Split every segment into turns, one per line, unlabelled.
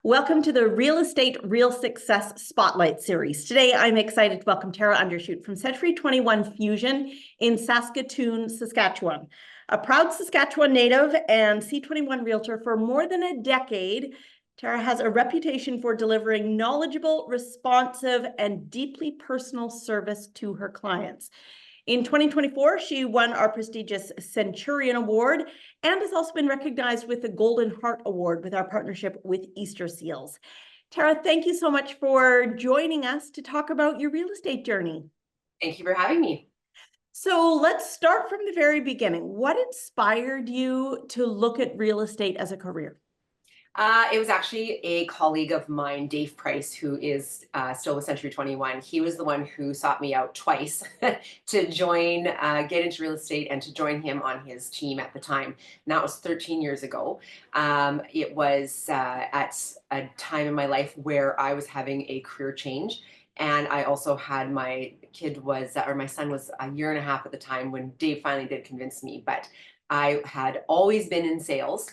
Welcome to the Real Estate Real Success Spotlight Series. Today, I'm excited to welcome Tarra Unterschute from Century 21 Fusion in Saskatoon, Saskatchewan. A proud Saskatchewan native and C21 realtor for more than a decade, Tarra has a reputation for delivering knowledgeable, responsive, and deeply personal service to her clients. In 2024, she won our prestigious CENTURION Award and has also been recognized with the Golden Heart Award with our partnership with Easter Seals. Tarra, thank you so much for joining us to talk about your real estate journey.
Thank you for having me.
So let's start from the very beginning. What inspired you to look at real estate as a career?
It was actually a colleague of mine, Dave Price, who is still with Century 21. He was the one who sought me out twice to join, get into real estate and to join him on his team at the time. And that was 13 years ago. It was at a time in my life where I was having a career change. And I also had my son was a year and a half at the time when Dave finally did convince me. But I had always been in sales.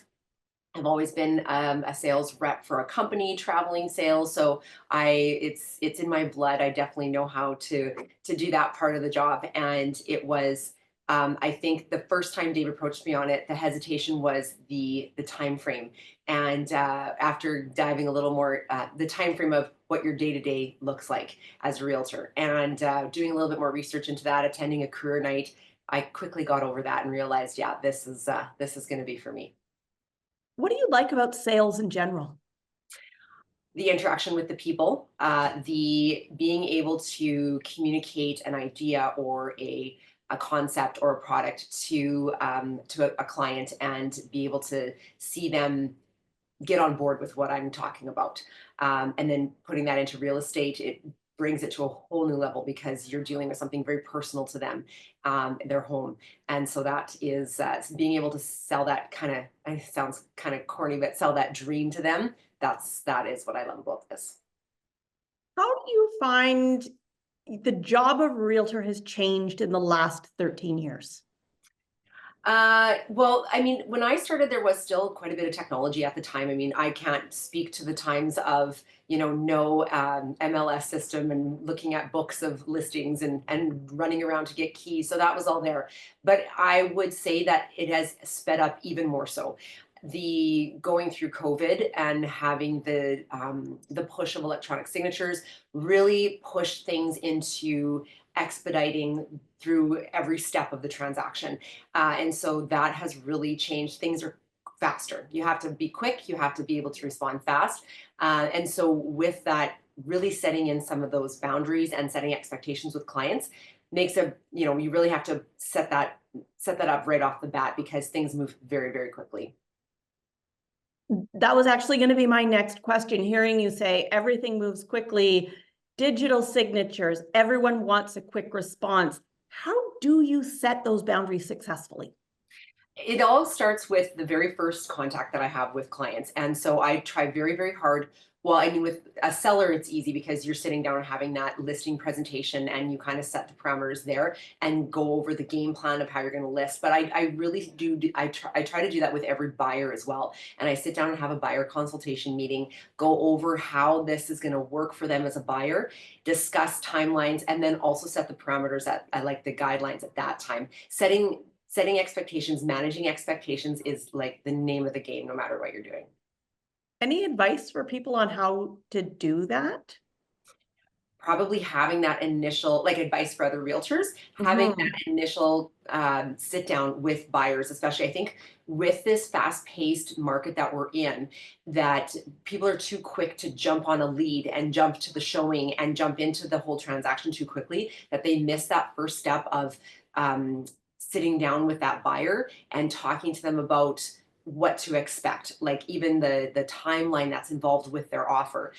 I've always been a sales rep for a company, traveling sales. So it's in my blood. I definitely know how to do that part of the job. And it was, I think the first time Dave approached me on it, the hesitation was the time frame. And after diving a little more, the time frame of what your day-to-day looks like as a realtor, and doing a little bit more research into that, attending a career night, I quickly got over that and realized, yeah, this is going to be for me.
What do you like about sales in general?
The interaction with the people, the being able to communicate an idea or a concept or a product to a client and be able to see them get on board with what I'm talking about. And then putting that into real estate, it brings it to a whole new level because you're dealing with something very personal to them, their home. And so that is being able to sell that it sounds kind of corny, but sell that dream to them. That is what I love about this.
How do you find the job of a realtor has changed in the last 13 years?
Well, I mean, when I started, there was still quite a bit of technology at the time. I mean, I can't speak to the times of, no MLS system and looking at books of listings and running around to get keys. So that was all there. But I would say that it has sped up even more so. The going through COVID and having the push of electronic signatures really pushed things into expediting through every step of the transaction. And so that has really changed. Things are faster. You have to be quick. You have to be able to respond fast. And so with that, really setting in some of those boundaries and setting expectations with clients makes you really have to set that up right off the bat because things move very, very quickly.
That was actually going to be my next question. Hearing you say everything moves quickly, digital signatures, everyone wants a quick response. How do you set those boundaries successfully?
It all starts with the very first contact that I have with clients. And so I try very, very hard. Well, I mean, with a seller, it's easy because you're sitting down and having that listing presentation and you kind of set the parameters there and go over the game plan of how you're going to list. But I really do, I try to do that with every buyer as well. And I sit down and have a buyer consultation meeting, go over how this is going to work for them as a buyer, discuss timelines, and then also set the parameters I like the guidelines at that time. Setting expectations, managing expectations is like the name of the game, no matter what you're doing.
Any advice for people on how to do that?
Probably having that initial, like advice for other realtors, having that initial sit down with buyers, especially I think with this fast paced market that we're in, that people are too quick to jump on a lead and jump to the showing and jump into the whole transaction too quickly, that they miss that first step of sitting down with that buyer and talking to them about what to expect, like even the timeline that's involved with their offer,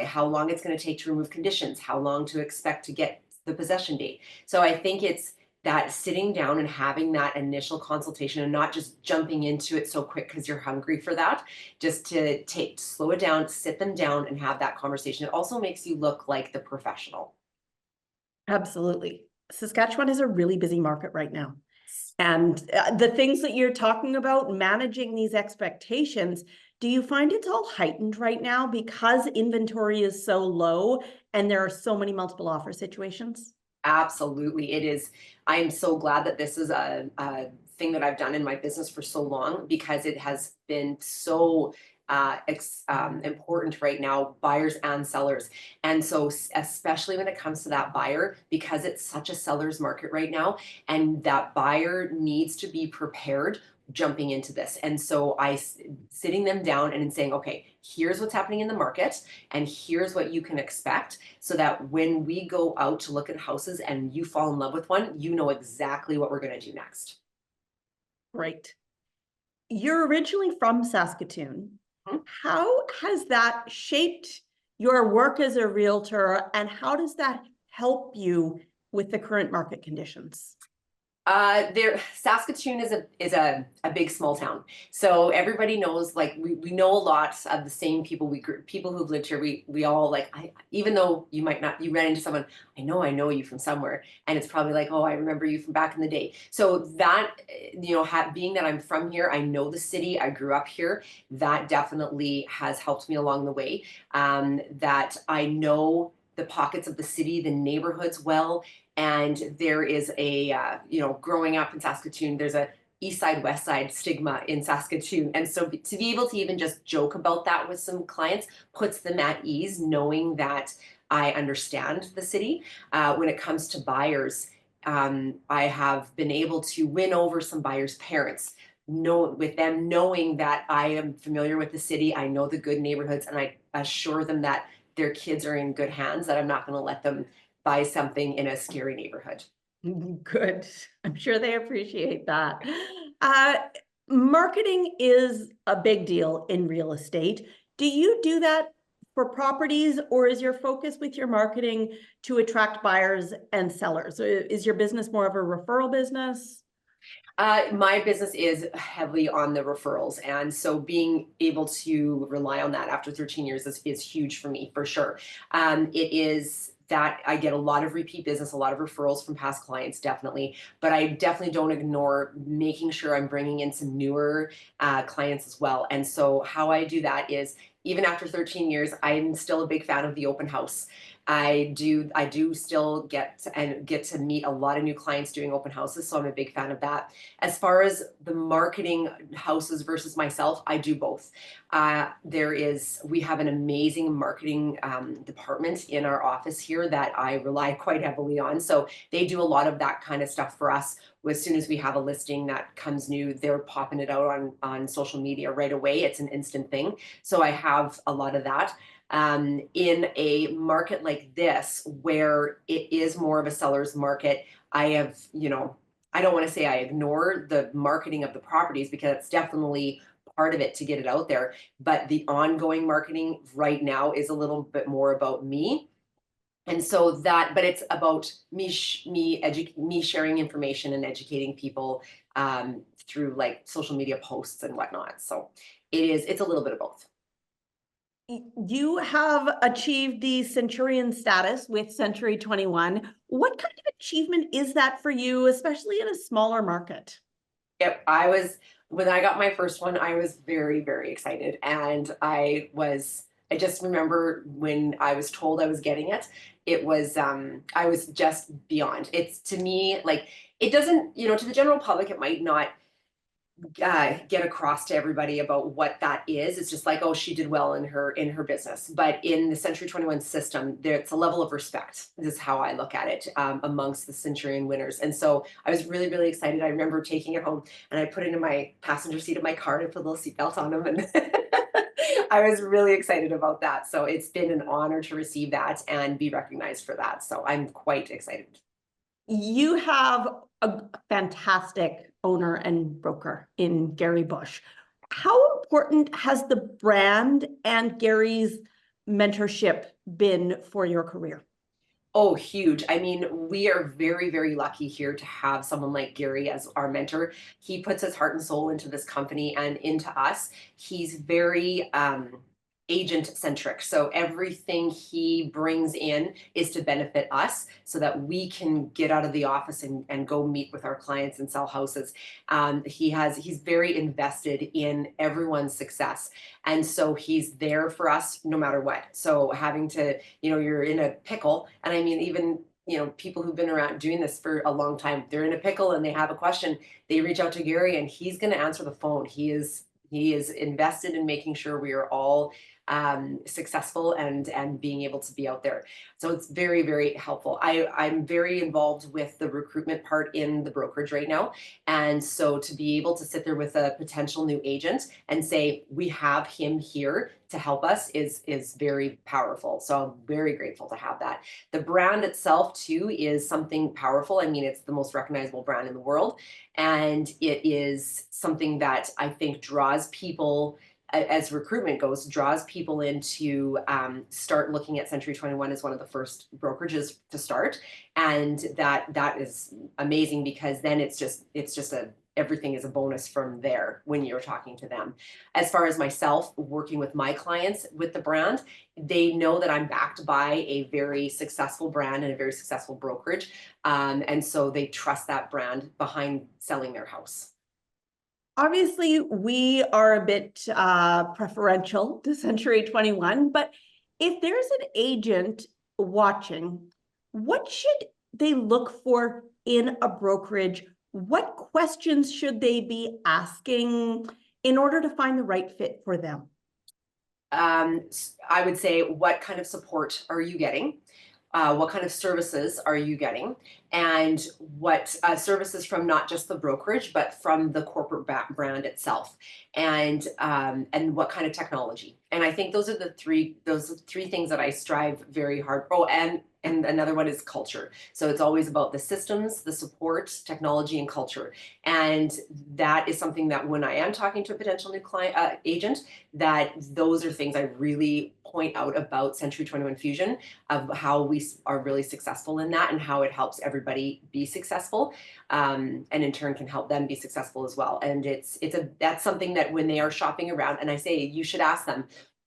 how long it's going to take to remove conditions, how long to expect to get the possession date. So I think it's that sitting down and having that initial consultation and not just jumping into it so quick because you're hungry for that, just to slow it down, sit them down and have that conversation. It also makes you look like the professional.
Absolutely. Saskatchewan is a really busy market right now. And the things that you're talking about, managing these expectations, Do you find it's all heightened right now because inventory is so low and there are so many multiple offer situations?
Absolutely, it is. I'm so glad that this is a thing that I've done in my business for so long because it has been so important right now, buyers and sellers. And so, especially when it comes to that buyer, because it's such a seller's market right now, and that buyer needs to be prepared jumping into this. And so, sitting them down and saying, okay, here's what's happening in the market, and here's what you can expect so that when we go out to look at houses and you fall in love with one, you know exactly what we're going to do next.
Right. You're originally from Saskatoon.
Mhm.
How has that shaped your work as a realtor, and how does that help you with the current market conditions?
Saskatoon is a big small town, so everybody knows. Like we know a lot of the same people. People who've lived here. We all like. Even though you might not, you ran into someone. I know you from somewhere, and it's probably like, oh, I remember you from back in the day. So that being that I'm from here, I know the city. I grew up here. That definitely has helped me along the way. That I know the pockets of the city, the neighborhoods well, and there is a growing up in Saskatoon, there's a east side west side stigma in Saskatoon, and so to be able to even just joke about that with some clients puts them at ease, knowing that I understand the city. When it comes to buyers, I have been able to win over some buyers' parents, know with them knowing that I am familiar with the city, I know the good neighborhoods, and I assure them that their kids are in good hands, that I'm not going to let them buy something in a scary neighborhood.
Good. I'm sure they appreciate that. Uh, Marketing is a big deal in real estate. Do you do that for properties, or is your focus with your marketing to attract buyers and sellers? Is your business more of a referral business?
My business is heavily on the referrals, and so being able to rely on that after 13 years is huge for me, for sure. It is that I get a lot of repeat business, a lot of referrals from past clients, definitely. But I definitely don't ignore making sure I'm bringing in some newer clients as well. And so how I do that is, even after 13 years, I'm still a big fan of the open house. I do still get to meet a lot of new clients doing open houses, so I'm a big fan of that. As far as the marketing houses versus myself, I do both. We have an amazing marketing department in our office here that I rely quite heavily on. So they do a lot of that kind of stuff for us. As soon as we have a listing that comes new, they're popping it out on social media right away. It's an instant thing. So I have a lot of that. In a market like this, where it is more of a seller's market, I have, I don't want to say I ignore the marketing of the properties, because it's definitely part of it to get it out there. But the ongoing marketing right now is a little bit more about me. And so but it's about me sharing information and educating people through like social media posts and whatnot. So it's a little bit of both.
You have achieved the Centurion status with Century 21. What kind of achievement is that for you, especially in a smaller market?
Yep, when I got my first one, I was very, very excited. And I just remember when I was told I was getting it, I was just beyond. It's, to me, like, it doesn't, to the general public, it might not get across to everybody about what that is. It's just like, oh, she did well in her business. But in the Century 21 system, there's a level of respect. This is how I look at it, amongst the Centurion winners. And so I was really, really excited. I remember taking it home and I put it in my passenger seat of my car and put a little seatbelt on them, and I was really excited about that. So it's been an honor to receive that and be recognized for that. So I'm quite excited.
You have a fantastic owner and broker in Gary Bush. How important has the brand and Gary's mentorship been for your career?
Oh, huge. I mean, we are very, very lucky here to have someone like Gary as our mentor. He puts his heart and soul into this company and into us. He's very agent centric. So everything he brings in is to benefit us so that we can get out of the office and go meet with our clients and sell houses. He's very invested in everyone's success. And so he's there for us no matter what. So having to, you're in a pickle. And I mean, even people who've been around doing this for a long time, they're in a pickle and they have a question, they reach out to Gary and he's going to answer the phone. He is invested in making sure we are all successful and being able to be out there. So it's very, very helpful. I'm very involved with the recruitment part in the brokerage right now. And so to be able to sit there with a potential new agent and say, we have him here to help us is very powerful. So I'm very grateful to have that. The brand itself too is something powerful. I mean, it's the most recognizable brand in the world. And it is something that I think draws people, as recruitment goes, draws people in to start looking at Century 21 as one of the first brokerages to start. And that is amazing because then it's just everything is a bonus from there when you're talking to them. As far as myself working with my clients with the brand, they know that I'm backed by a very successful brand and a very successful brokerage. And so they trust that brand behind selling their house.
Obviously, we are a bit preferential to Century 21, but if there's an agent watching, what should they look for in a brokerage? What questions should they be asking in order to find the right fit for them?
I would say, what kind of support are you getting? What kind of services are you getting? And what services from not just the brokerage, but from the corporate brand itself, and what kind of technology? And I think those are three things that I strive very hard. Oh, and another one is culture. So it's always about the systems, the support, technology, and culture. And that is something that when I am talking to a potential new client agent, that those are things I really point out about Century 21 Fusion, of how we are really successful in that and how it helps everybody be successful, and in turn can help them be successful as well. And that's something that when they are shopping around, and I say you should ask them,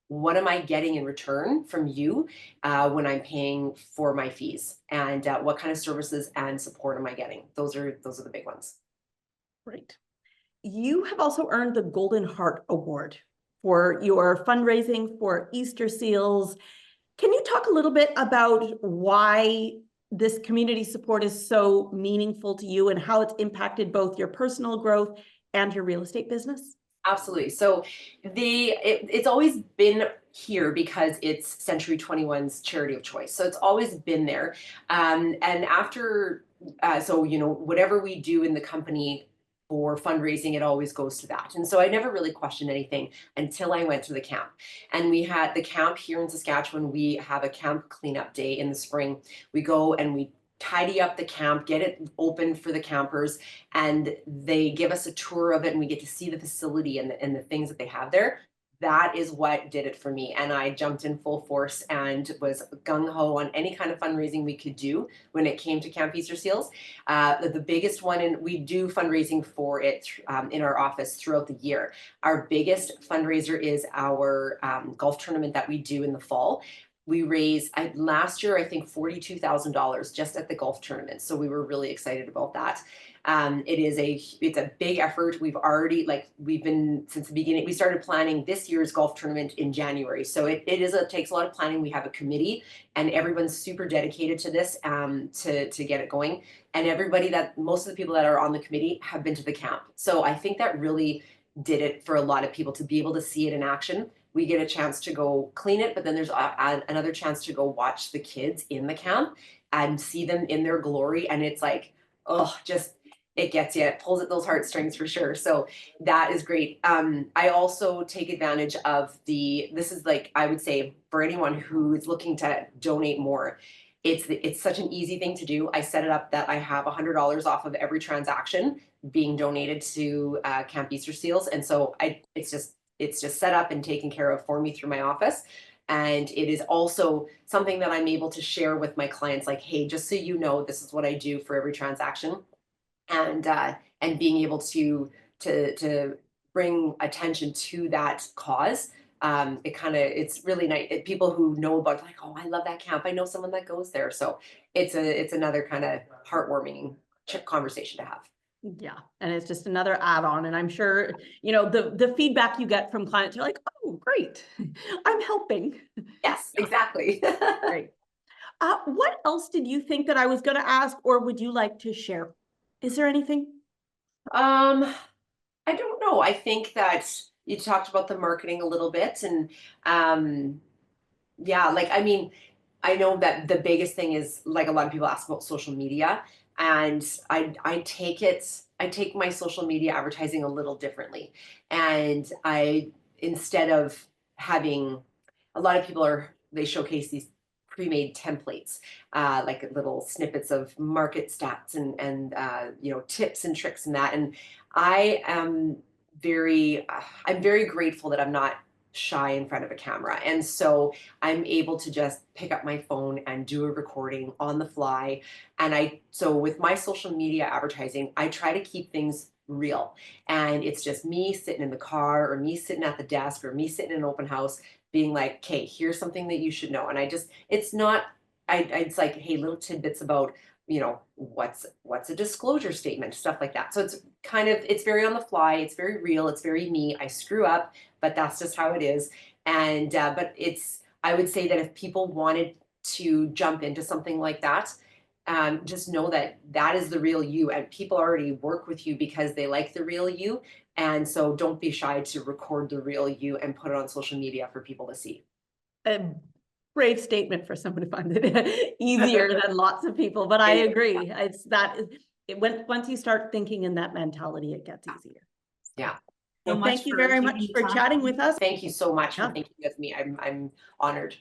what am I getting in return from you when I'm paying for my fees, and what kind of services and support am I getting? Those are the big ones.
Right. You have also earned the Golden Heart Award for your fundraising for Easter Seals. Can you talk a little bit about why this community support is so meaningful to you and how it's impacted both your personal growth and your real estate business?
Absolutely. So it's always been here because it's Century 21's charity of choice. So it's always been there. And after, whatever we do in the company for fundraising, it always goes to that. And so I never really questioned anything until I went to the camp. And we had the camp here in Saskatchewan. We have a camp cleanup day in the spring. We go and we tidy up the camp, get it open for the campers, and they give us a tour of it and we get to see the facility and the things that they have there. That is what did it for me. And I jumped in full force and was gung-ho on any kind of fundraising we could do when it came to Camp Easter Seals. The biggest one, and we do fundraising for it in our office throughout the year. Our biggest fundraiser is our golf tournament that we do in the fall. We raised last year, I think, $42,000 just at the golf tournament. So we were really excited about that. It's a big effort. We've been since the beginning. We started planning this year's golf tournament in January. So it takes a lot of planning. We have a committee and everyone's super dedicated to this to get it going. And most of the people that are on the committee have been to the camp. So I think that really did it for a lot of people to be able to see it in action. We get a chance to go clean it, but then there's another chance to go watch the kids in the camp and see them in their glory. And it's like, it gets you, it pulls at those heartstrings for sure. So that is great. I also take advantage of this is like, I would say for anyone who is looking to donate more, it's such an easy thing to do. I set it up that I have $100 off of every transaction being donated to Camp Easter Seals. And so it's just set up and taken care of for me through my office. And it is also something that I'm able to share with my clients, like, hey, just so you know, this is what I do for every transaction. And being able to bring attention to that cause it's really nice. People who know about, like, oh, I love that camp. I know someone that goes there. So it's another kind of heartwarming conversation to have.
Yeah, and it's just another add-on, and I'm sure, you know, the feedback you get from clients, you're like, oh, great, I'm helping.
Yes, exactly.
Great. What else did you think that I was going to ask, or would you like to share? Is there anything?
Um, I don't know. I think that you talked about the marketing a little bit, and yeah, like, I mean, I know that the biggest thing is, like, a lot of people ask about social media, and I take my social media advertising a little differently. And instead of having, a lot of people they showcase these pre-made templates, like little snippets of market stats and tips and tricks and that. And I am I'm very grateful that I'm not shy in front of a camera. And so I'm able to just pick up my phone and do a recording on the fly. So with my social media advertising, I try to keep things real. And it's just me sitting in the car, or me sitting at the desk, or me sitting in an open house being like, okay, here's something that you should know. And it's not, it's like, hey, little tidbits about, what's a disclosure statement, stuff like that. So it's very on the fly, it's very real, it's very me. I screw up, but that's just how it is. And but I would say that if people wanted to jump into something like that, just know that that is the real you, and people already work with you because they like the real you. And so don't be shy to record the real you and put it on social media for people to see.
A brave statement for someone to find it easier than lots of people, but I agree. Once you start thinking in that mentality, it gets easier.
Yeah.
Well, thank you very much for chatting with us.
Thank you so much
Yeah.
for thinking of me. I'm honored.